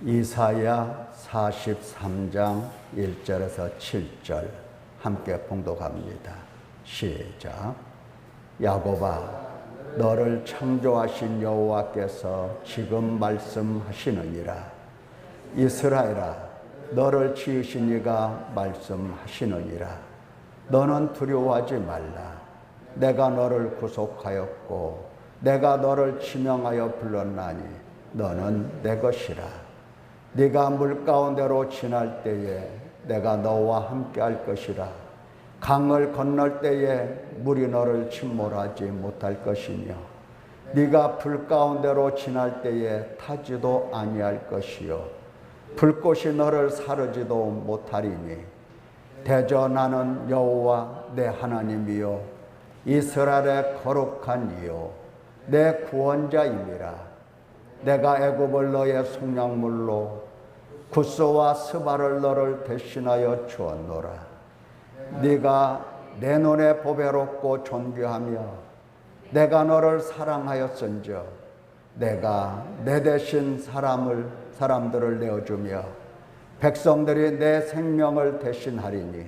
이사야 43장 1절에서 7절 함께 봉독합니다. 시작. 야곱아, 너를 창조하신 여호와께서 지금 말씀하시느니라. 이스라엘아, 너를 지으신 이가 말씀하시느니라. 너는 두려워하지 말라. 내가 너를 구속하였고 내가 너를 지명하여 불렀나니 너는 내 것이라. 네가 물 가운데로 지날 때에 내가 너와 함께 할 것이라. 강을 건널 때에 물이 너를 침몰하지 못할 것이며 네가 불 가운데로 지날 때에 타지도 아니할 것이요 불꽃이 너를 사르지도 못하리니 대저 나는 여호와 내 하나님이요 이스라엘의 거룩한 이요 내 구원자임이라. 내가 애굽을 너의 속량물로 구스와 스바를 너를 대신하여 주었노라. 네가 내 눈에 보배롭고 존귀하며 내가 너를 사랑하였은즉 내가 내 대신 사람들을 내어주며 백성들이 내 생명을 대신하리니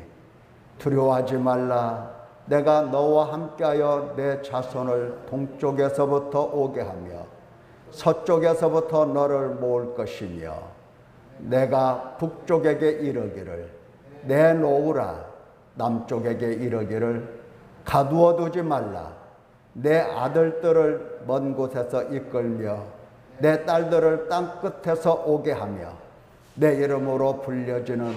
두려워하지 말라. 내가 너와 함께하여 내 자손을 동쪽에서부터 오게 하며 서쪽에서부터 너를 모을 것이며 내가 북쪽에게 이르기를 내놓으라. 남쪽에게 이르기를 가두어두지 말라. 내 아들들을 먼 곳에서 이끌며 내 딸들을 땅끝에서 오게 하며 내 이름으로 불려지는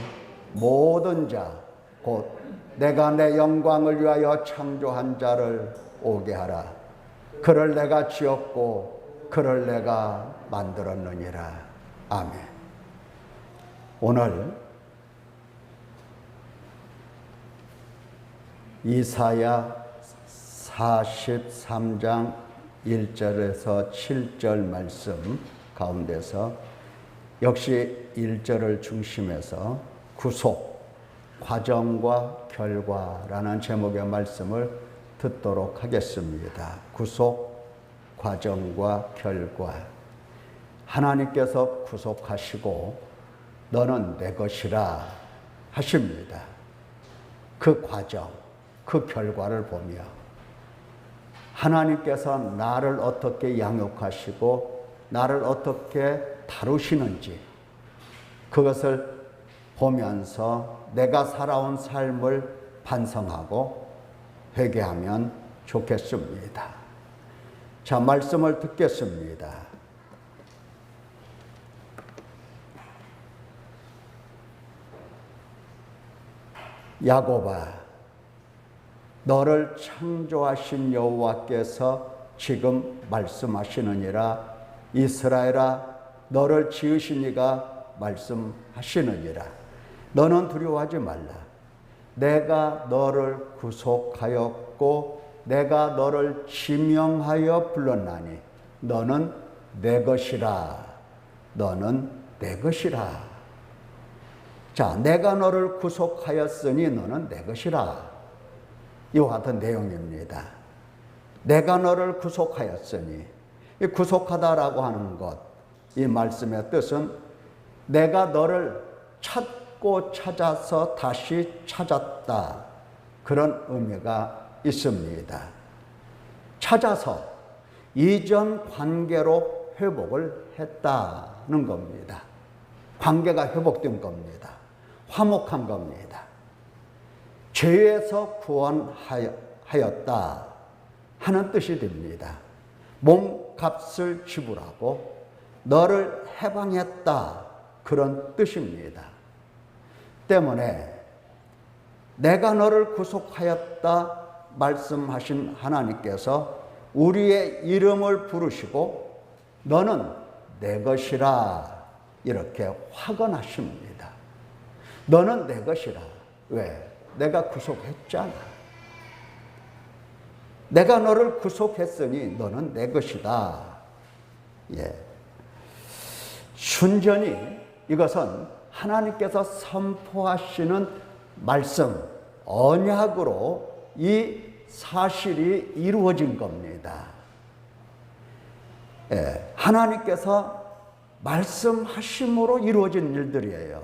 모든 자 곧 내가 내 영광을 위하여 창조한 자를 오게 하라. 그를 내가 지었고 그를 내가 만들었느니라. 아멘. 오늘 이사야 43장 1절에서 7절 말씀 가운데서 역시 1절을 중심해서 구속, 과정과 결과라는 제목의 말씀을 듣도록 하겠습니다. 구속, 과정과 결과. 하나님께서 구속하시고 너는 내 것이라 하십니다. 그 과정, 그 결과를 보며 하나님께서 나를 어떻게 양육하시고 나를 어떻게 다루시는지 그것을 보면서 내가 살아온 삶을 반성하고 회개하면 좋겠습니다. 자, 말씀을 듣겠습니다. 야곱아, 너를 창조하신 여호와께서 지금 말씀하시느니라. 이스라엘아, 너를 지으신 이가 말씀하시느니라. 너는 두려워하지 말라. 내가 너를 구속하였고 내가 너를 지명하여 불렀나니 너는 내 것이라. 너는 내 것이라. 자, 내가 너를 구속하였으니 너는 내 것이라. 이와 같은 내용입니다. 내가 너를 구속하였으니, 이 구속하다라고 하는 것, 이 말씀의 뜻은 내가 너를 찾고 찾아서 다시 찾았다, 그런 의미가 있습니다. 찾아서 이전 관계로 회복을 했다는 겁니다. 관계가 회복된 겁니다. 화목한 겁니다. 죄에서 구원하였다 하는 뜻이 됩니다. 몸값을 지불하고 너를 해방했다, 그런 뜻입니다. 때문에 내가 너를 구속하였다 말씀하신 하나님께서 우리의 이름을 부르시고 너는 내 것이라 이렇게 확언하십니다. 너는 내 것이라. 왜? 내가 구속했잖아. 내가 너를 구속했으니 너는 내 것이다. 예. 순전히 이것은 하나님께서 선포하시는 말씀, 언약으로 이 사실이 이루어진 겁니다. 예. 하나님께서 말씀하심으로 이루어진 일들이에요.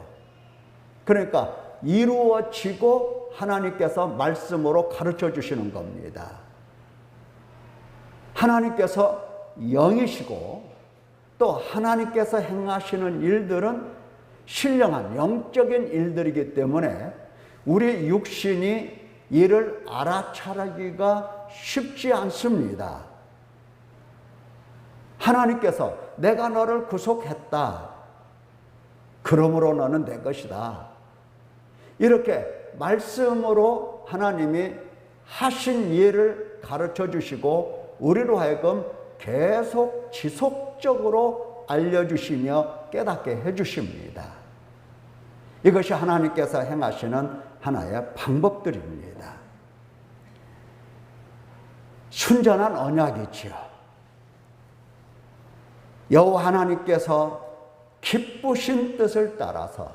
그러니까 이루어지고 하나님께서 말씀으로 가르쳐 주시는 겁니다. 하나님께서 영이시고 또 하나님께서 행하시는 일들은 신령한 영적인 일들이기 때문에 우리 육신이 이를 알아차리기가 쉽지 않습니다. 하나님께서 내가 너를 구속했다. 그러므로 너는 내 것이다. 이렇게 말씀으로 하나님이 하신 일을 가르쳐 주시고 우리로 하여금 계속 지속적으로 알려주시며 깨닫게 해주십니다. 이것이 하나님께서 행하시는 하나의 방법들입니다. 순전한 언약이지요. 여호와 하나님께서 기쁘신 뜻을 따라서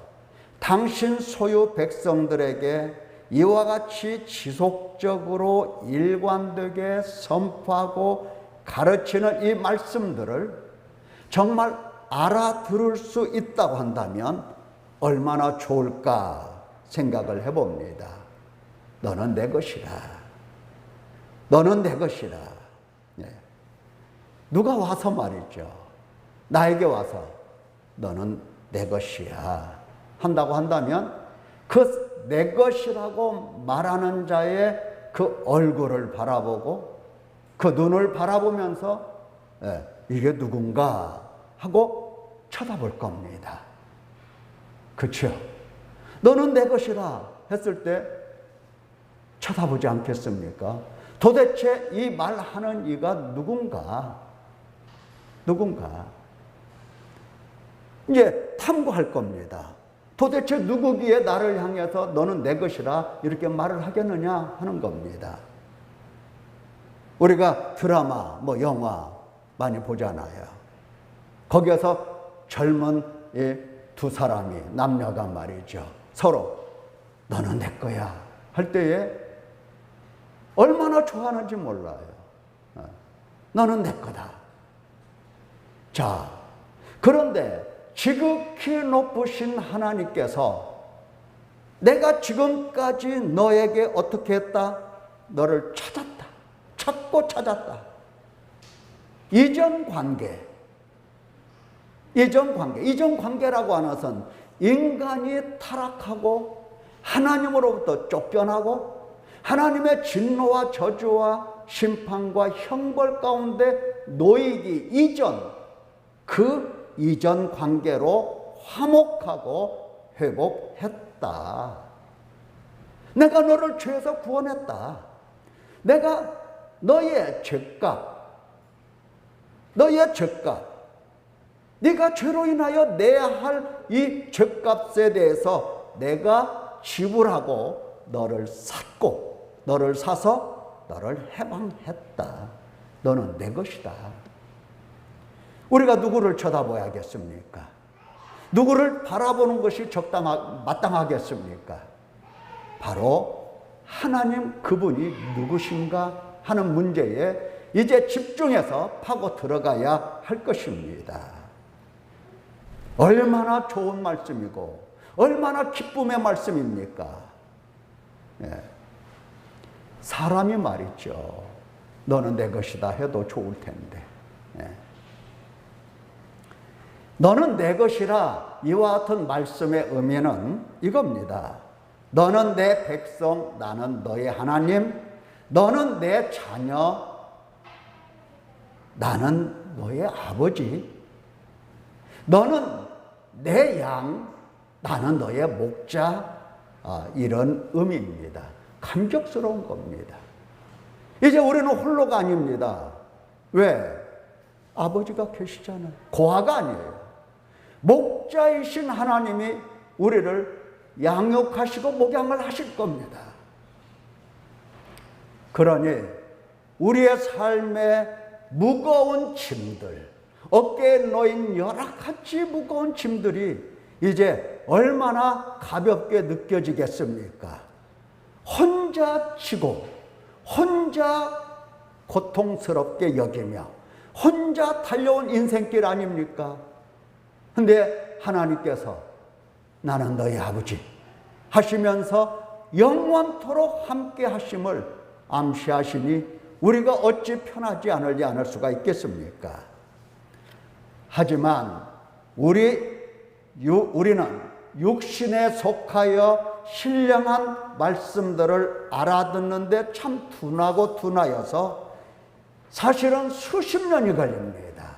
당신 소유 백성들에게 이와 같이 지속적으로 일관되게 선포하고 가르치는 이 말씀들을 정말 알아들을 수 있다고 한다면 얼마나 좋을까 생각을 해봅니다. 너는 내 것이라. 너는 내 것이라. 네. 누가 와서 말이죠. 나에게 와서 너는 내 것이야 한다고 한다면 그 내 것이라고 말하는 자의 그 얼굴을 바라보고 그 눈을 바라보면서 이게 누군가 하고 쳐다볼 겁니다. 그렇죠? 너는 내 것이라 했을 때 쳐다보지 않겠습니까? 도대체 이 말하는 이가 누군가? 이제 탐구할 겁니다. 도대체 누구기에 나를 향해서 너는 내 것이라 이렇게 말을 하겠느냐 하는 겁니다. 우리가 드라마, 영화 많이 보잖아요. 거기에서 젊은 이 두 사람이, 남녀가 말이죠. 서로 너는 내 거야 할 때에 얼마나 좋아하는지 몰라요. 너는 내 거다. 자, 그런데 지극히 높으신 하나님께서 내가 지금까지 너에게 어떻게 했다? 너를 찾았다. 찾고 찾았다. 이전 관계라고 하는 것은 인간이 타락하고 하나님으로부터 쫓겨나고 하나님의 진노와 저주와 심판과 형벌 가운데 놓이기 이전, 그 이전 관계로 화목하고 회복했다. 내가 너를 죄에서 구원했다. 내가 너의 죄값, 네가 죄로 인하여 내야 할 이 죄값에 대해서 내가 지불하고 너를 샀고, 너를 사서 너를 해방했다. 너는 내 것이다. 우리가 누구를 쳐다봐야겠습니까? 누구를 바라보는 것이 마땅하겠습니까? 바로 하나님 그분이 누구신가 하는 문제에 이제 집중해서 파고 들어가야 할 것입니다. 얼마나 좋은 말씀이고 얼마나 기쁨의 말씀입니까? 사람이 말이죠. 너는 내 것이다 해도 좋을 텐데. 너는 내 것이라 이와 같은 말씀의 의미는 이겁니다. 너는 내 백성, 나는 너의 하나님, 너는 내 자녀, 나는 너의 아버지, 너는 내 양, 나는 너의 목자, 이런 의미입니다. 감격스러운 겁니다. 이제 우리는 홀로가 아닙니다. 왜? 아버지가 계시잖아요. 고아가 아니에요. 목자이신 하나님이 우리를 양육하시고 목양을 하실 겁니다. 그러니 우리의 삶의 무거운 짐들, 어깨에 놓인 여러 가지 무거운 짐들이 이제 얼마나 가볍게 느껴지겠습니까? 혼자 지고 혼자 고통스럽게 여기며 혼자 달려온 인생길 아닙니까? 근데 하나님께서 나는 너희 아버지 하시면서 영원토록 함께 하심을 암시하시니 우리가 어찌 편하지 않을 수가 있겠습니까? 하지만 우리는 육신에 속하여 신령한 말씀들을 알아듣는데 참 둔하고 둔하여서 사실은 수십 년이 걸립니다.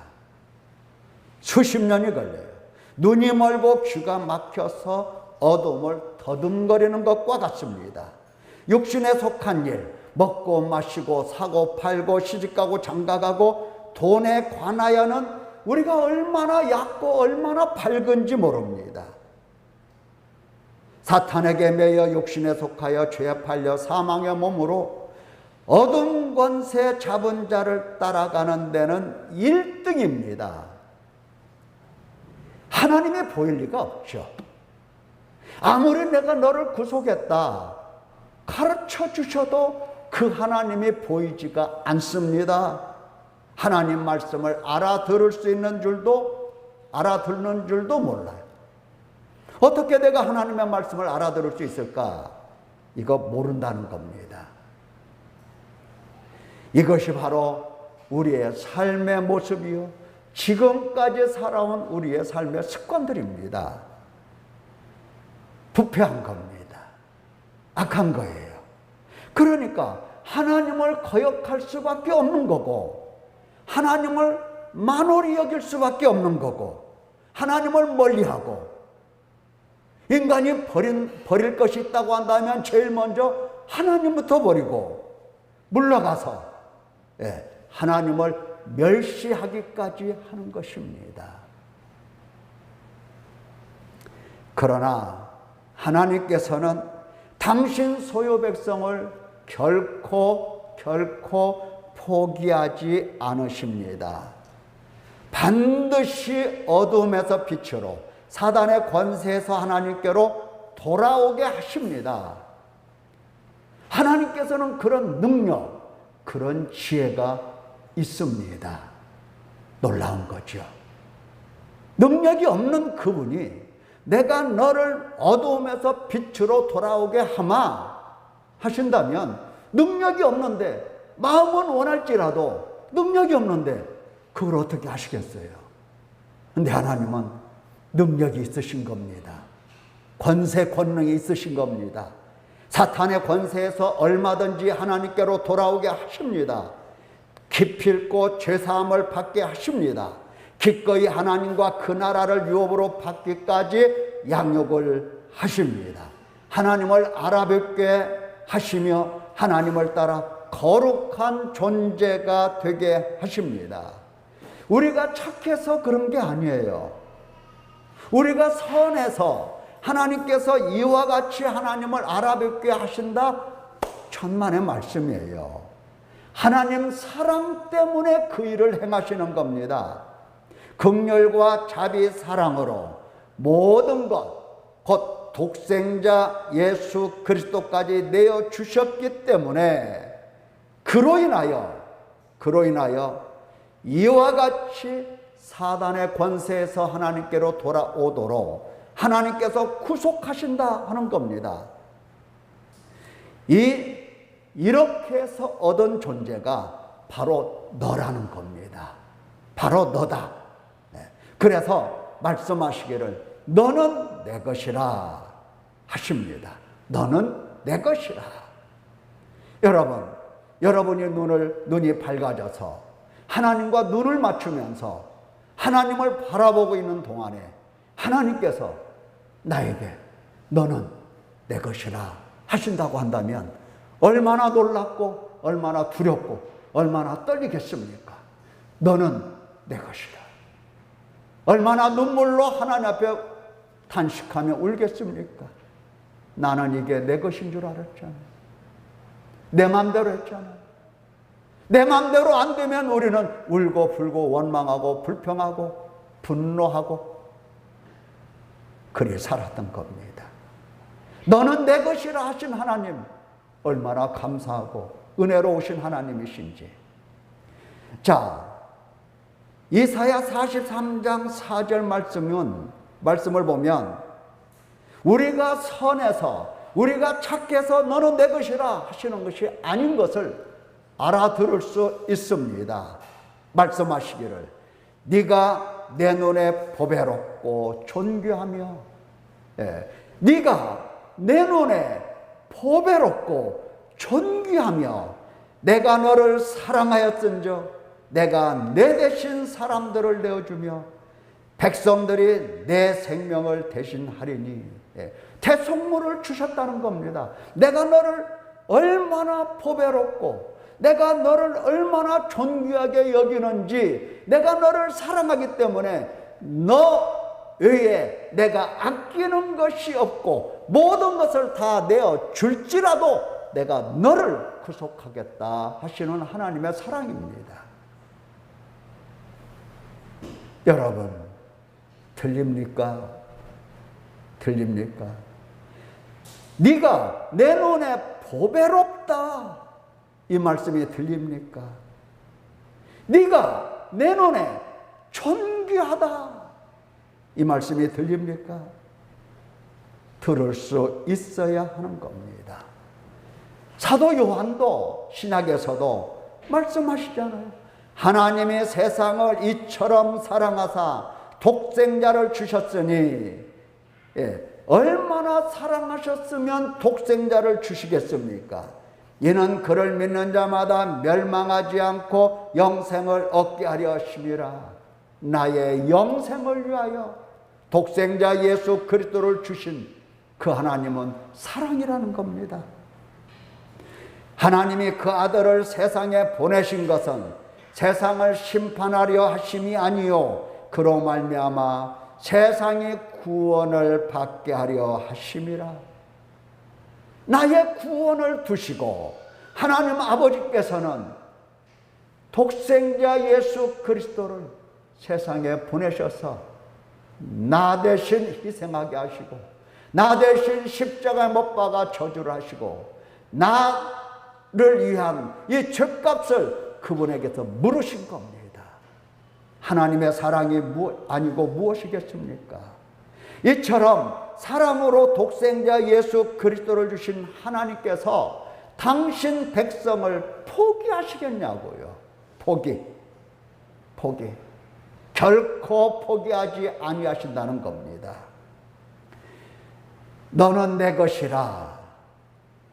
수십 년이 걸려요. 눈이 멀고 귀가 막혀서 어둠을 더듬거리는 것과 같습니다. 육신에 속한 일, 먹고 마시고 사고 팔고 시집가고 장가가고 돈에 관하여는 우리가 얼마나 얕고 얼마나 밝은지 모릅니다. 사탄에게 매여 육신에 속하여 죄에 팔려 사망의 몸으로 어둠 권세 잡은 자를 따라가는 데는 1등입니다. 하나님이 보일 리가 없죠. 아무리 내가 너를 구속했다 가르쳐 주셔도 그 하나님이 보이지가 않습니다. 하나님 말씀을 알아들을 수 있는 줄도 알아듣는 줄도 몰라요. 어떻게 내가 하나님의 말씀을 알아들을 수 있을까? 이거 모른다는 겁니다. 이것이 바로 우리의 삶의 모습이요 지금까지 살아온 우리의 삶의 습관들입니다. 부패한 겁니다. 악한 거예요. 그러니까 하나님을 거역할 수밖에 없는 거고 하나님을 만홀히 여길 수밖에 없는 거고 하나님을 멀리하고 인간이 버릴 것이 있다고 한다면 제일 먼저 하나님부터 버리고 물러가서 하나님을 멸시하기까지 하는 것입니다. 그러나 하나님께서는 당신 소유 백성을 결코 포기하지 않으십니다. 반드시 어둠에서 빛으로 사단의 권세에서 하나님께로 돌아오게 하십니다. 하나님께서는 그런 능력, 그런 지혜가 있습니다. 놀라운 거죠. 능력이 없는 그분이 내가 너를 어두움에서 빛으로 돌아오게 하마 하신다면 능력이 없는데 마음은 원할지라도 능력이 없는데 그걸 어떻게 하시겠어요? 근데 하나님은 능력이 있으신 겁니다. 권세 권능이 있으신 겁니다. 사탄의 권세에서 얼마든지 하나님께로 돌아오게 하십니다. 기필코 죄사함을 받게 하십니다. 기꺼이 하나님과 그 나라를 유업으로 받기까지 양육을 하십니다. 하나님을 알아뵙게 하시며 하나님을 따라 거룩한 존재가 되게 하십니다. 우리가 착해서 그런 게 아니에요. 우리가 선해서 하나님께서 이와 같이 하나님을 알아뵙게 하신다? 천만의 말씀이에요. 하나님 사랑 때문에 그 일을 행하시는 겁니다. 긍휼과 자비 사랑으로 모든 것, 곧 독생자 예수 그리스도까지 내어 주셨기 때문에 그로 인하여 이와 같이 사단의 권세에서 하나님께로 돌아오도록 하나님께서 구속하신다 하는 겁니다. 이렇게 해서 얻은 존재가 바로 너라는 겁니다. 바로 너다. 그래서 말씀하시기를 너는 내 것이라 하십니다. 너는 내 것이라. 여러분이 눈이 밝아져서 하나님과 눈을 맞추면서 하나님을 바라보고 있는 동안에 하나님께서 나에게 너는 내 것이라 하신다고 한다면 얼마나 놀랍고 얼마나 두렵고 얼마나 떨리겠습니까? 너는 내 것이다. 얼마나 눈물로 하나님 앞에 탄식하며 울겠습니까? 나는 이게 내 것인 줄 알았잖아. 내 마음대로 했잖아. 내 마음대로 안 되면 우리는 울고 불고 원망하고 불평하고 분노하고 그리 살았던 겁니다. 너는 내 것이라 하신 하나님 얼마나 감사하고 은혜로우신 하나님이신지. 자, 이사야 43장 4절 말씀을 보면 우리가 선해서 우리가 착해서 너는 내 것이라 하시는 것이 아닌 것을 알아들을 수 있습니다. 말씀하시기를 네가 내 눈에 보배롭고 존귀하며, 네가 내 눈에 보배롭고 존귀하며 내가 너를 사랑하였은즉 내가 내 대신 사람들을 내어주며 백성들이 내 생명을 대신하리니, 대속물을 주셨다는 겁니다. 내가 너를 얼마나 보배롭고 내가 너를 얼마나 존귀하게 여기는지, 내가 너를 사랑하기 때문에 너 외에 내가 아끼는 것이 없고 모든 것을 다 내어 줄지라도 내가 너를 구속하겠다 하시는 하나님의 사랑입니다. 여러분, 들립니까? 들립니까? 네가 내 눈에 보배롭다, 이 말씀이 들립니까? 네가 내 눈에 존귀하다, 이 말씀이 들립니까? 들을 수 있어야 하는 겁니다. 사도 요한도 신약에서도 말씀하시잖아요. 하나님이 세상을 이처럼 사랑하사 독생자를 주셨으니, 얼마나 사랑하셨으면 독생자를 주시겠습니까? 이는 그를 믿는 자마다 멸망하지 않고 영생을 얻게 하려 하심이라. 나의 영생을 위하여 독생자 예수 그리스도를 주신 그 하나님은 사랑이라는 겁니다. 하나님이 그 아들을 세상에 보내신 것은 세상을 심판하려 하심이 아니요 그로 말미암아 세상이 구원을 받게 하려 하심이라. 나의 구원을 두시고 하나님 아버지께서는 독생자 예수 그리스도를 세상에 보내셔서 나 대신 희생하게 하시고 나 대신 십자가에 못 박아 저주를 하시고 나를 위한 이 죄값을 그분에게서 물으신 겁니다. 하나님의 사랑이 아니고 무엇이겠습니까? 이처럼 사랑으로 독생자 예수 그리스도를 주신 하나님께서 당신 백성을 포기하시겠냐고요. 포기. 결코 포기하지 아니하신다는 겁니다. 너는 내 것이라.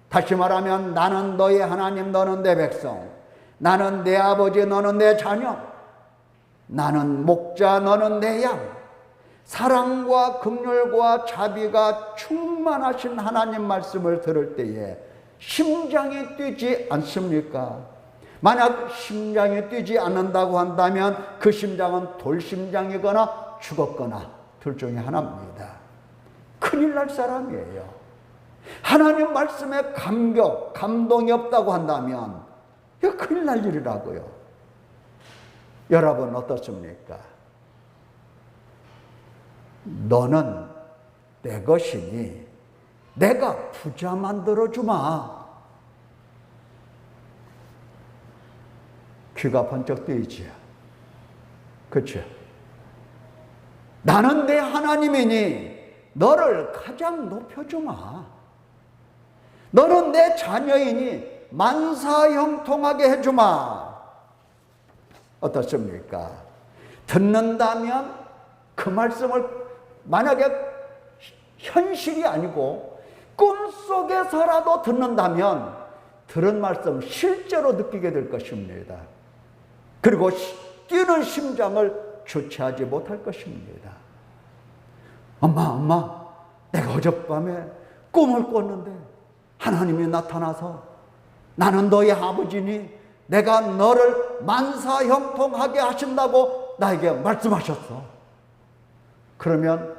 다시 말하면 나는 너의 하나님, 너는 내 백성. 나는 내 아버지, 너는 내 자녀. 나는 목자, 너는 내 양. 사랑과 긍휼과 자비가 충만하신 하나님 말씀을 들을 때에 심장이 뛰지 않습니까? 만약 심장이 뛰지 않는다고 한다면 그 심장은 돌심장이거나 죽었거나 둘 중에 하나입니다. 큰일 날 사람이에요. 하나님 말씀에 감동이 없다고 한다면 이거 큰일 날 일이라고요. 여러분 어떻습니까? 너는 내 것이니 내가 부자 만들어주마. 귀가 번쩍 뜨이지요. 그렇죠? 나는 내 하나님이니 너를 가장 높여주마. 너는 내 자녀이니 만사형통하게 해주마. 어떻습니까? 듣는다면 그 말씀을 만약에 현실이 아니고 꿈속에서라도 듣는다면 들은 말씀 실제로 느끼게 될 것입니다. 그리고 뛰는 심장을 주체하지 못할 것입니다. 엄마, 내가 어젯밤에 꿈을 꿨는데 하나님이 나타나서 나는 너의 아버지니 내가 너를 만사형통하게 하신다고 나에게 말씀하셨어. 그러면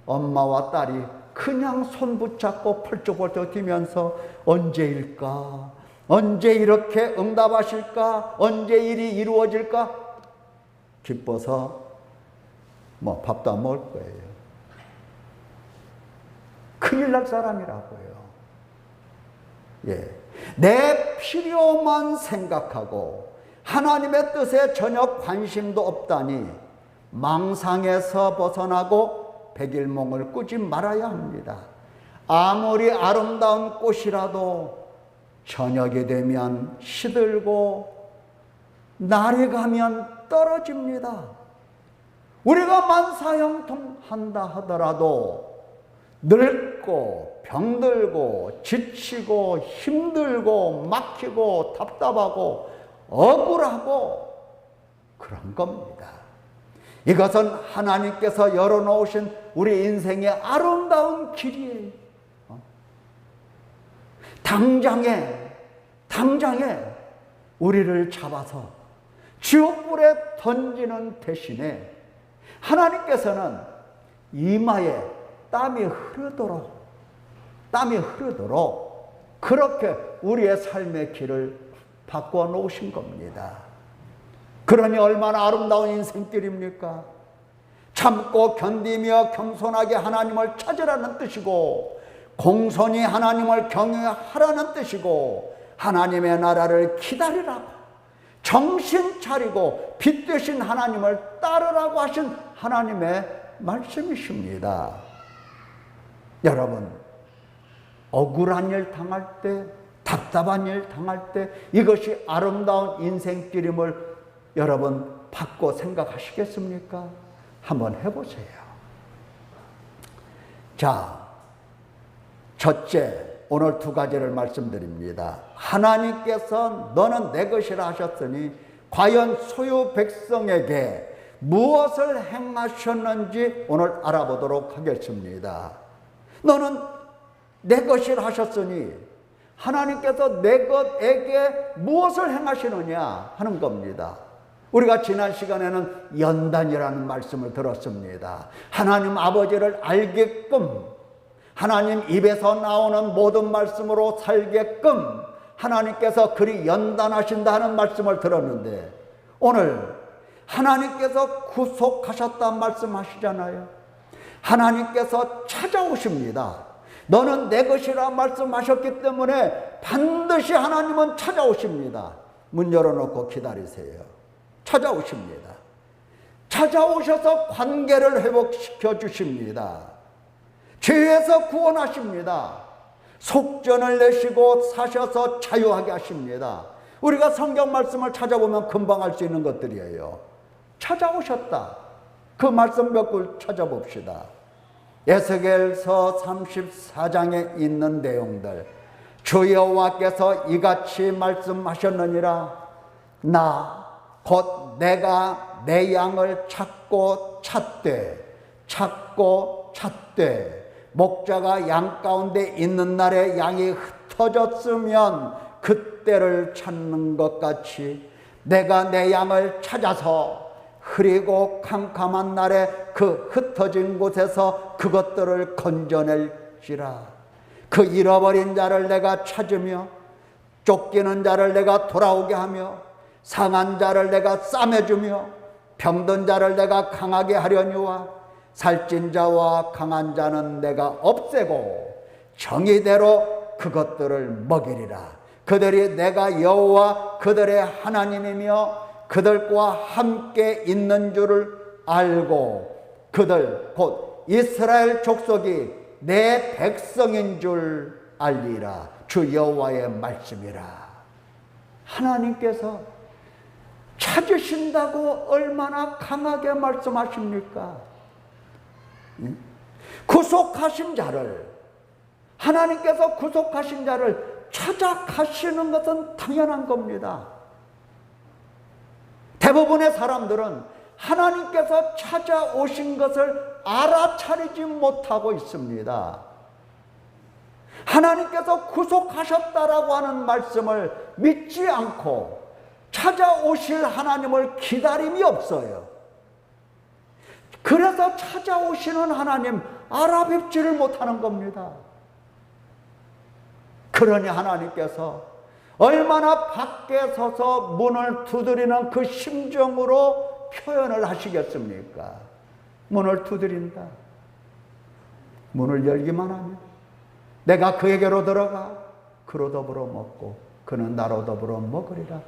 엄마와 딸이 그냥 손 붙잡고 펄쩍펄쩍 뛰면서 언제일까? 언제 이렇게 응답하실까? 언제 일이 이루어질까? 기뻐서 밥도 안 먹을 거예요. 큰일 날 사람이라고요. 내 필요만 생각하고 하나님의 뜻에 전혀 관심도 없다니 망상에서 벗어나고 백일몽을 꾸지 말아야 합니다. 아무리 아름다운 꽃이라도 저녁이 되면 시들고 날이 가면 떨어집니다. 우리가 만사형통한다 하더라도 늙고 병들고 지치고 힘들고 막히고 답답하고 억울하고 그런 겁니다. 이것은 하나님께서 열어놓으신 우리 인생의 아름다운 길이에요. 당장에 우리를 잡아서 지옥불에 던지는 대신에 하나님께서는 이마에 땀이 흐르도록 그렇게 우리의 삶의 길을 바꿔 놓으신 겁니다. 그러니 얼마나 아름다운 인생길입니까? 참고 견디며 겸손하게 하나님을 찾으라는 뜻이고, 공손히 하나님을 경외하라는 뜻이고, 하나님의 나라를 기다리라고, 정신 차리고 빛 되신 하나님을 따르라고 하신 하나님의 말씀이십니다. 여러분, 억울한 일 당할 때, 답답한 일 당할 때 이것이 아름다운 인생길임을 여러분 바꿔 생각하시겠습니까? 한번 해보세요. 자, 첫째, 오늘 두 가지를 말씀드립니다. 하나님께서 너는 내 것이라 하셨으니 과연 소유 백성에게 무엇을 행하셨는지 오늘 알아보도록 하겠습니다. 너는 내 것이라 하셨으니 하나님께서 내 것에게 무엇을 행하시느냐 하는 겁니다. 우리가 지난 시간에는 연단이라는 말씀을 들었습니다. 하나님 아버지를 알게끔, 하나님 입에서 나오는 모든 말씀으로 살게끔 하나님께서 그리 연단하신다 하는 말씀을 들었는데, 오늘 하나님께서 구속하셨다는 말씀하시잖아요. 하나님께서 찾아오십니다. 너는 내 것이라 말씀하셨기 때문에 반드시 하나님은 찾아오십니다. 문 열어놓고 기다리세요. 찾아오십니다. 찾아오셔서 관계를 회복시켜 주십니다. 죄에서 구원하십니다. 속전을 내시고 사셔서 자유하게 하십니다. 우리가 성경 말씀을 찾아보면 금방 알 수 있는 것들이에요. 찾아오셨다. 그 말씀 몇 글 찾아봅시다. 에스겔서 34장에 있는 내용들. 주 여호와께서 이같이 말씀하셨느니라. 나 곧 내가 내 양을 찾고 찾되 목자가 양 가운데 있는 날에 양이 흩어졌으면 그때를 찾는 것 같이 내가 내 양을 찾아서 흐리고 캄캄한 날에 그 흩어진 곳에서 그것들을 건져낼지라. 그 잃어버린 자를 내가 찾으며 쫓기는 자를 내가 돌아오게 하며 상한 자를 내가 싸매주며 병든 자를 내가 강하게 하려니와 살찐 자와 강한 자는 내가 없애고 정의대로 그것들을 먹이리라. 그들이 내가 여호와 그들의 하나님이며 그들과 함께 있는 줄을 알고 그들 곧 이스라엘 족속이 내 백성인 줄 알리라. 주 여호와의 말씀이라. 하나님께서 찾으신다고 얼마나 강하게 말씀하십니까? 구속하신 자를, 하나님께서 구속하신 자를 찾아가시는 것은 당연한 겁니다. 대부분의 사람들은 하나님께서 찾아오신 것을 알아차리지 못하고 있습니다. 하나님께서 구속하셨다라고 하는 말씀을 믿지 않고 찾아오실 하나님을 기다림이 없어요. 그래서 찾아오시는 하나님 알아뵙지를 못하는 겁니다. 그러니 하나님께서 얼마나 밖에 서서 문을 두드리는 그 심정으로 표현을 하시겠습니까? 문을 두드린다. 문을 열기만 하면 내가 그에게로 들어가 그로 더불어 먹고 그는 나로 더불어 먹으리라.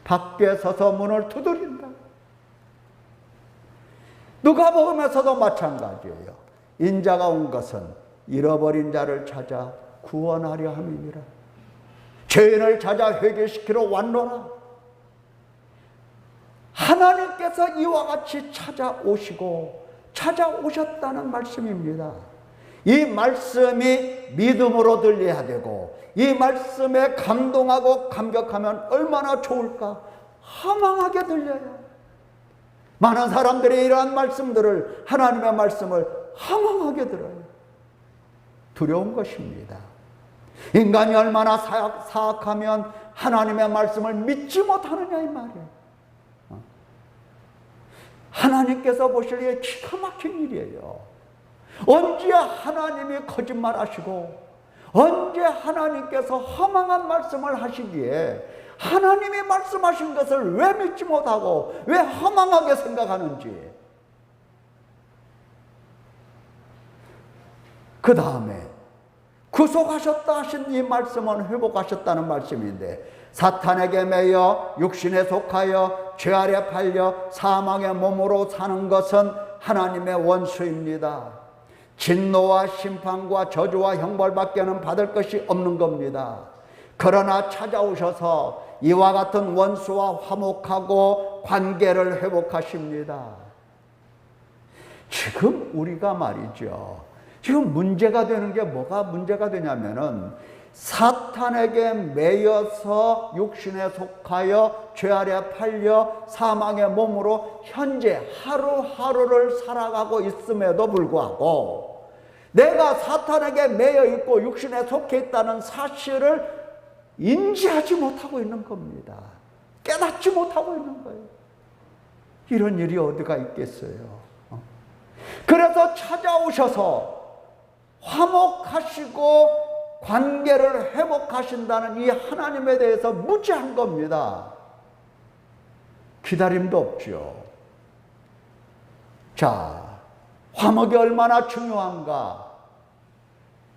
밖에 서서 문을 두드린다. 누가복음에서도 마찬가지예요. 인자가 온 것은 잃어버린 자를 찾아 구원하려 함이니라. 죄인을 찾아 회개시키러 왔노라. 하나님께서 이와 같이 찾아오셨다는 말씀입니다. 이 말씀이 믿음으로 들려야 되고, 이 말씀에 감동하고 감격하면 얼마나 좋을까? 허망하게 들려요. 많은 사람들이 이러한 말씀들을, 하나님의 말씀을 허망하게 들어요. 두려운 것입니다. 인간이 얼마나 사악하면 하나님의 말씀을 믿지 못하느냐 이 말이에요. 하나님께서 보시기에 기가 막힌 일이에요. 언제 하나님이 거짓말하시고, 언제 하나님께서 허망한 말씀을 하시기에 하나님이 말씀하신 것을 왜 믿지 못하고 왜 허망하게 생각하는지. 그 다음에 구속하셨다 하신 이 말씀은 회복하셨다는 말씀인데, 사탄에게 매여 육신에 속하여 죄 아래 팔려 사망의 몸으로 사는 것은 하나님의 원수입니다. 진노와 심판과 저주와 형벌밖에는 받을 것이 없는 겁니다. 그러나 찾아오셔서 이와 같은 원수와 화목하고 관계를 회복하십니다. 지금 우리가 말이죠, 지금 문제가 되는 게 뭐가 문제가 되냐면은, 사탄에게 매여서 육신에 속하여 죄 아래 팔려 사망의 몸으로 현재 하루하루를 살아가고 있음에도 불구하고 내가 사탄에게 매여 있고 육신에 속해 있다는 사실을 인지하지 못하고 있는 겁니다. 깨닫지 못하고 있는 거예요. 이런 일이 어디가 있겠어요. 그래서 찾아오셔서 화목하시고 관계를 회복하신다는 이 하나님에 대해서 무지한 겁니다. 기다림도 없죠. 자, 화목이 얼마나 중요한가?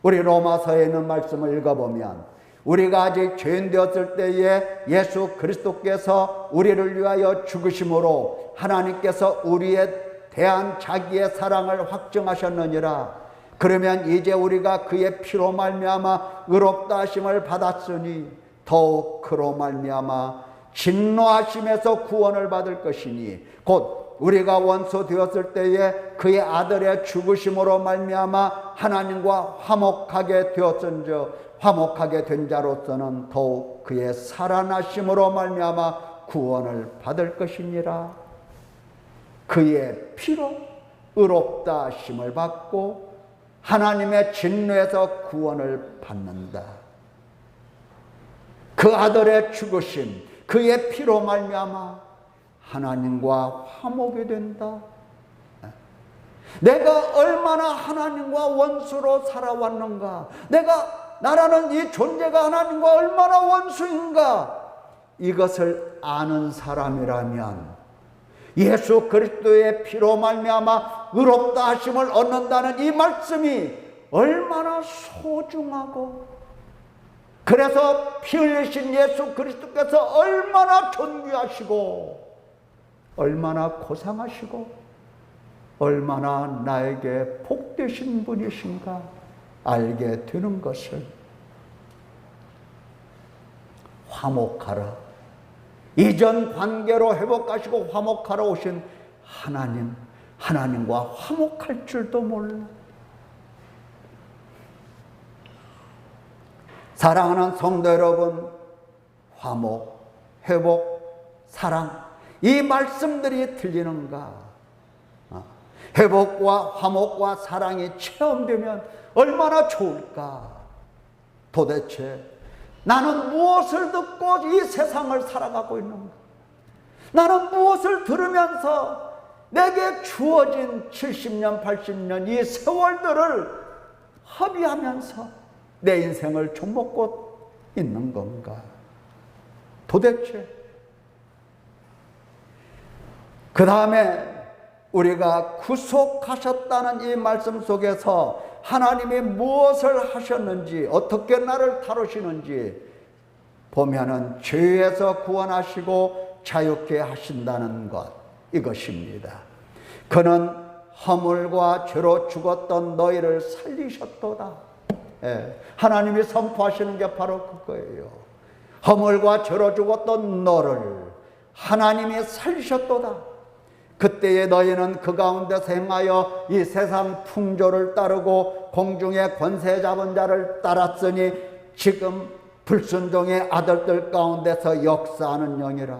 우리 로마서에 있는 말씀을 읽어보면, 우리가 아직 죄인 되었을 때에 예수 그리스도께서 우리를 위하여 죽으심으로 하나님께서 우리에 대한 자기의 사랑을 확증하셨느니라. 그러면 이제 우리가 그의 피로 말미암아 의롭다 하심을 받았으니 더욱 그로 말미암아 진노하심에서 구원을 받을 것이니, 곧 우리가 원수 되었을 때에 그의 아들의 죽으심으로 말미암아 하나님과 화목하게 되었은즉 화목하게 된 자로서는 더욱 그의 살아나심으로 말미암아 구원을 받을 것이니라. 그의 피로 의롭다 하심을 받고 하나님의 진노에서 구원을 받는다. 그 아들의 죽으심, 그의 피로 말미암아 하나님과 화목이 된다. 내가 얼마나 하나님과 원수로 살아왔는가, 나라는 이 존재가 하나님과 얼마나 원수인가, 이것을 아는 사람이라면 예수 그리스도의 피로 말미암아 의롭다 하심을 얻는다는 이 말씀이 얼마나 소중하고, 그래서 피 흘리신 예수 그리스도께서 얼마나 존귀하시고 얼마나 고상하시고 얼마나 나에게 복되신 분이신가 알게 되는 것을, 화목하라, 이전 관계로 회복하시고 화목하러 오신 하나님과 화목할 줄도 몰라. 사랑하는 성도 여러분, 화목, 회복, 사랑, 이 말씀들이 들리는가? 회복과 화목과 사랑이 체험되면 얼마나 좋을까? 도대체 나는 무엇을 듣고 이 세상을 살아가고 있는가? 나는 무엇을 들으면서 내게 주어진 70년, 80년 이 세월들을 허비하면서 내 인생을 좀먹고 있는 건가? 도대체. 그 다음에 우리가 구속하셨다는 이 말씀 속에서 하나님이 무엇을 하셨는지, 어떻게 나를 다루시는지 보면은 죄에서 구원하시고 자유케 하신다는 것, 이것입니다. 그는 허물과 죄로 죽었던 너희를 살리셨도다. 하나님이 선포하시는 게 바로 그거예요. 허물과 죄로 죽었던 너를 하나님이 살리셨도다. 그때에 너희는 그 가운데서 행하여 이 세상 풍조를 따르고 공중의 권세 잡은 자를 따랐으니 지금 불순종의 아들들 가운데서 역사하는 영이라.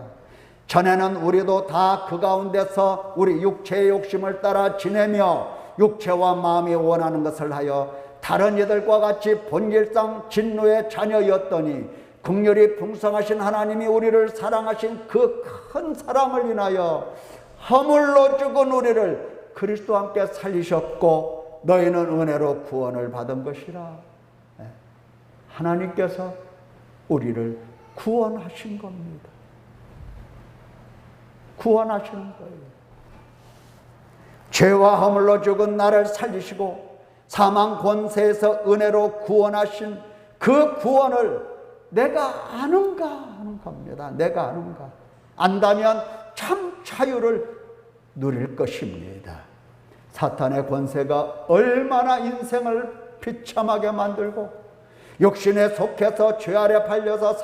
전에는 우리도 다 그 가운데서 우리 육체의 욕심을 따라 지내며 육체와 마음이 원하는 것을 하여 다른 이들과 같이 본질상 진노의 자녀였더니 긍휼이 풍성하신 하나님이 우리를 사랑하신 그 큰 사랑을 인하여 허물로 죽은 우리를 그리스도와 함께 살리셨고 너희는 은혜로 구원을 받은 것이라. 하나님께서 우리를 구원하신 겁니다. 구원하시는 거예요. 죄와 허물로 죽은 나를 살리시고 사망 권세에서 은혜로 구원하신 그 구원을 내가 아는가 하는 겁니다. 내가 아는가. 안다면 참 자유를 누릴 것입니다. 사탄의 권세가 얼마나 인생을 비참하게 만들고 육신에 속해서 죄 아래 팔려서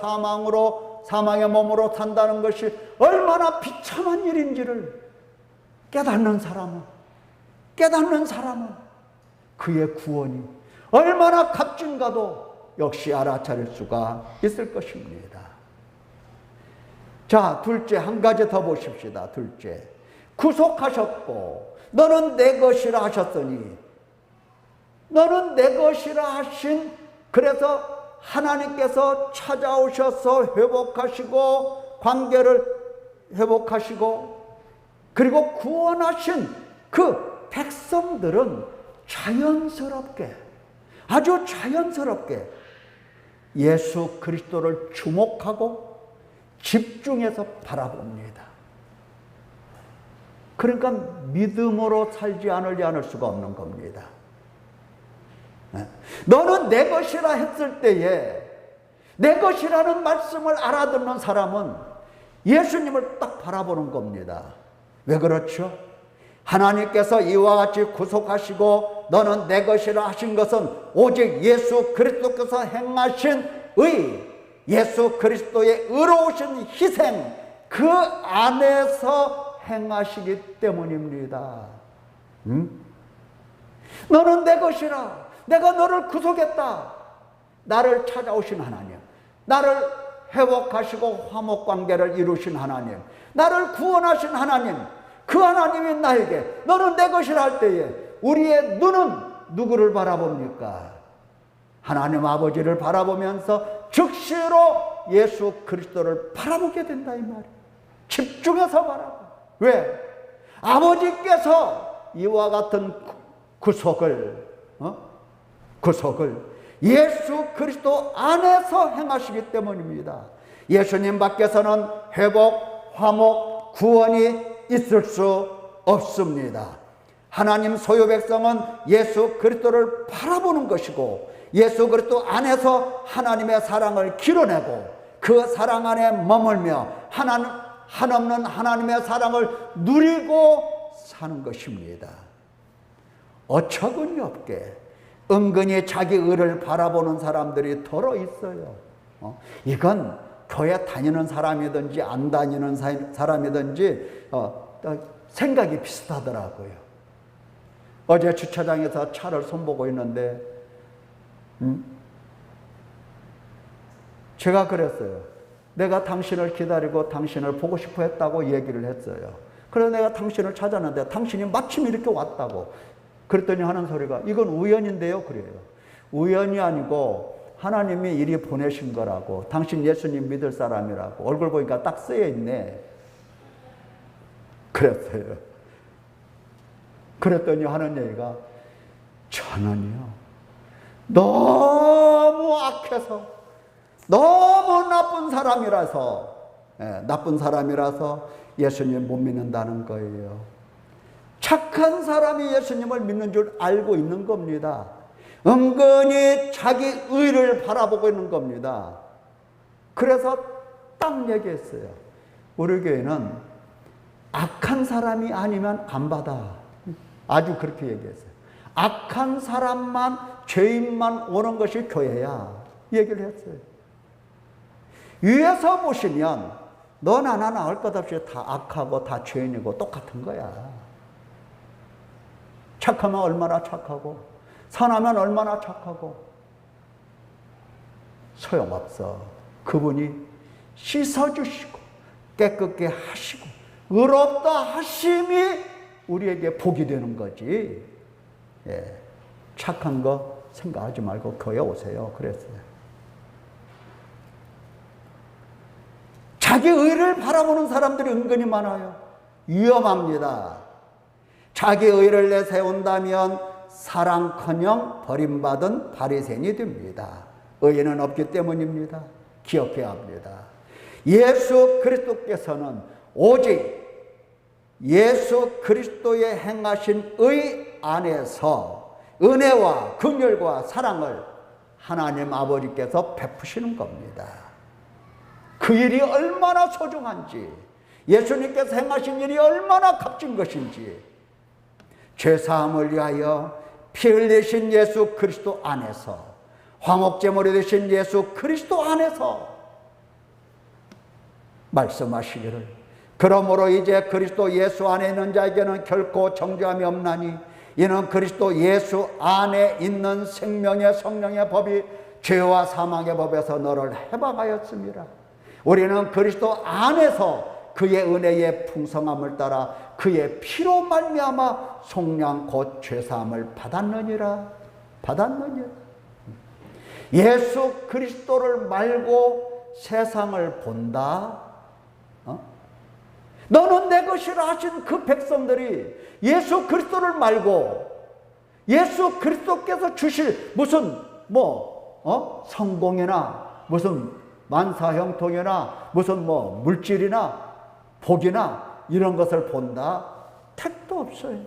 사망의 몸으로 산다는 것이 얼마나 비참한 일인지를 깨닫는 사람은 그의 구원이 얼마나 값진가도 역시 알아차릴 수가 있을 것입니다. 자, 둘째, 한 가지 더 보십시다. 둘째, 구속하셨고 너는 내 것이라 하셨으니, 너는 내 것이라 하신, 그래서 하나님께서 찾아오셔서 회복하시고 관계를 회복하시고 그리고 구원하신 그 백성들은 자연스럽게, 아주 자연스럽게 예수 그리스도를 주목하고 집중해서 바라봅니다. 그러니까 믿음으로 살지 않을 수가 없는 겁니다. 너는 내 것이라 했을 때에 내 것이라는 말씀을 알아듣는 사람은 예수님을 딱 바라보는 겁니다. 왜 그렇죠? 하나님께서 이와 같이 구속하시고 너는 내 것이라 하신 것은 오직 예수 그리스도께서 행하신 의, 예수 그리스도의 의로우신 희생, 그 안에서 행하시기 때문입니다. 너는 내 것이라, 내가 너를 구속했다. 나를 찾아오신 하나님, 나를 회복하시고 화목관계를 이루신 하나님, 나를 구원하신 하나님, 그 하나님이 나에게 너는 내 것이라 할 때에 우리의 눈은 누구를 바라봅니까? 하나님 아버지를 바라보면서 즉시로 예수 그리스도를 바라보게 된다 이 말이에요. 집중해서 바라봐. 왜? 아버지께서 이와 같은 구속을 예수 그리스도 안에서 행하시기 때문입니다. 예수님 밖에서는 회복, 화목, 구원이 있을 수 없습니다. 하나님 소유 백성은 예수 그리스도를 바라보는 것이고 예수 그리스도 안에서 하나님의 사랑을 기뤄내고 그 사랑 안에 머물며 한없는 하나님의 사랑을 누리고 사는 것입니다. 어처구니 없게 은근히 자기 의를 바라보는 사람들이 더러 있어요. 이건 교회 다니는 사람이든지 안 다니는 사람이든지 생각이 비슷하더라고요. 어제 주차장에서 차를 손보고 있는데 제가 그랬어요. 내가 당신을 기다리고 당신을 보고 싶어 했다고 얘기를 했어요. 그래서 내가 당신을 찾았는데 당신이 마침 이렇게 왔다고. 그랬더니 하는 소리가 이건 우연인데요 그래요. 우연이 아니고 하나님이 이리 보내신 거라고. 당신 예수님 믿을 사람이라고. 얼굴 보니까 딱 쓰여 있네. 그랬어요. 그랬더니 하는 얘기가 저는요 너무 악해서 너무 나쁜 사람이라서 예수님 못 믿는다는 거예요. 착한 사람이 예수님을 믿는 줄 알고 있는 겁니다. 은근히 자기 의를 바라보고 있는 겁니다. 그래서 딱 얘기했어요. 우리 교회는 악한 사람이 아니면 안 받아. 아주 그렇게 얘기했어요. 악한 사람만, 죄인만 오는 것이 교회야. 얘기를 했어요. 위에서 보시면 너나 나나 할 것 없이 다 악하고 다 죄인이고 똑같은 거야. 착하면 얼마나 착하고, 선하면 얼마나 착하고. 소용없어. 그분이 씻어주시고 깨끗게 하시고 의롭다 하심이 우리에게 복이 되는 거지. 예. 착한 거 생각하지 말고 교회 오세요. 그랬어요. 자기 의를 바라보는 사람들이 은근히 많아요. 위험합니다. 자기 의를 내세운다면 사랑커녕 버림받은 바리새인이 됩니다. 의인은 없기 때문입니다. 기억해야 합니다. 예수 그리스도께서는 오직 예수 그리스도의 행하신 의 안에서 은혜와 긍휼과 사랑을 하나님 아버지께서 베푸시는 겁니다. 그 일이 얼마나 소중한지, 예수님께서 행하신 일이 얼마나 값진 것인지, 죄사함을 위하여 피 흘리신 예수 그리스도 안에서, 화목제물이 되신 예수 그리스도 안에서 말씀하시기를, 그러므로 이제 그리스도 예수 안에 있는 자에게는 결코 정죄함이 없나니 이는 그리스도 예수 안에 있는 생명의 성령의 법이 죄와 사망의 법에서 너를 해방하였습니다. 우리는 그리스도 안에서 그의 은혜의 풍성함을 따라 그의 피로 말미암아 속량 곧 죄사함을 받았느니라. 예수 그리스도를 말고 세상을 본다. 너는 내 것이라 하신 그 백성들이 예수 그리스도를 말고 예수 그리스도께서 주실 무슨 성공이나 무슨 만사형통이나 무슨 물질이나 복이나 이런 것을 본다? 택도 없어요.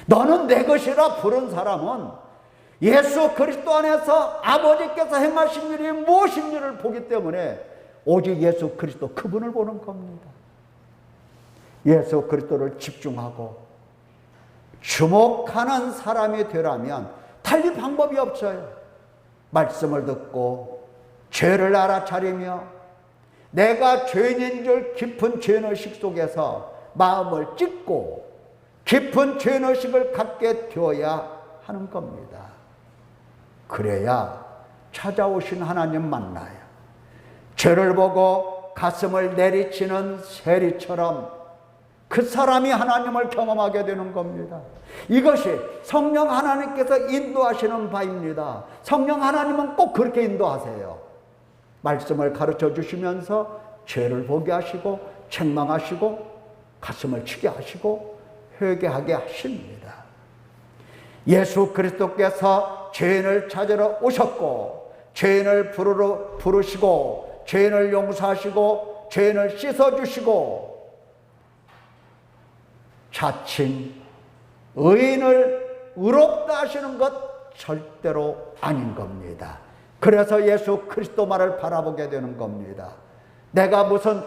너는 내 것이라 부른 사람은 예수 그리스도 안에서 아버지께서 행하신 일이 무엇인지를 보기 때문에 오직 예수 그리스도 그분을 보는 겁니다. 예수 그리스도를 집중하고 주목하는 사람이 되라면 달리 방법이 없어요. 말씀을 듣고 죄를 알아차리며 내가 죄인인 줄 깊은 죄의식 속에서 마음을 찢고 깊은 죄의식을 갖게 되어야 하는 겁니다. 그래야 찾아오신 하나님 만나요. 죄를 보고 가슴을 내리치는 세리처럼 그 사람이 하나님을 경험하게 되는 겁니다. 이것이 성령 하나님께서 인도하시는 바입니다. 성령 하나님은 꼭 그렇게 인도하세요. 말씀을 가르쳐 주시면서 죄를 보게 하시고 책망하시고 가슴을 치게 하시고 회개하게 하십니다. 예수 그리스도께서 죄인을 찾으러 오셨고 죄인을 부르시고 죄인을 용서하시고 죄인을 씻어주시고 자칭 의인을 의롭다 하시는 것 절대로 아닌 겁니다. 그래서 예수 그리스도 말을 바라보게 되는 겁니다. 내가 무슨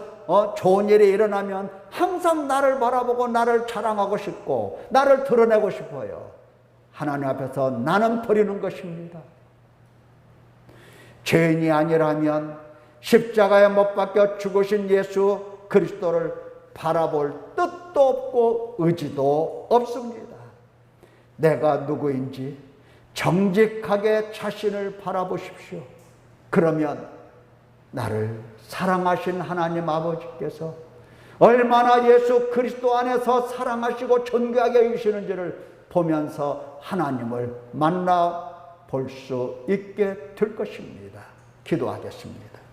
좋은 일이 일어나면 항상 나를 바라보고 나를 자랑하고 싶고 나를 드러내고 싶어요. 하나님 앞에서 나는 버리는 것입니다. 죄인이 아니라면 십자가에 못 박혀 죽으신 예수 그리스도를 바라볼 뜻도 없고 의지도 없습니다. 내가 누구인지 정직하게 자신을 바라보십시오. 그러면 나를 사랑하신 하나님 아버지께서 얼마나 예수 그리스도 안에서 사랑하시고 존귀하게 여기시는지를 보면서 하나님을 만나 볼 수 있게 될 것입니다. 기도하겠습니다.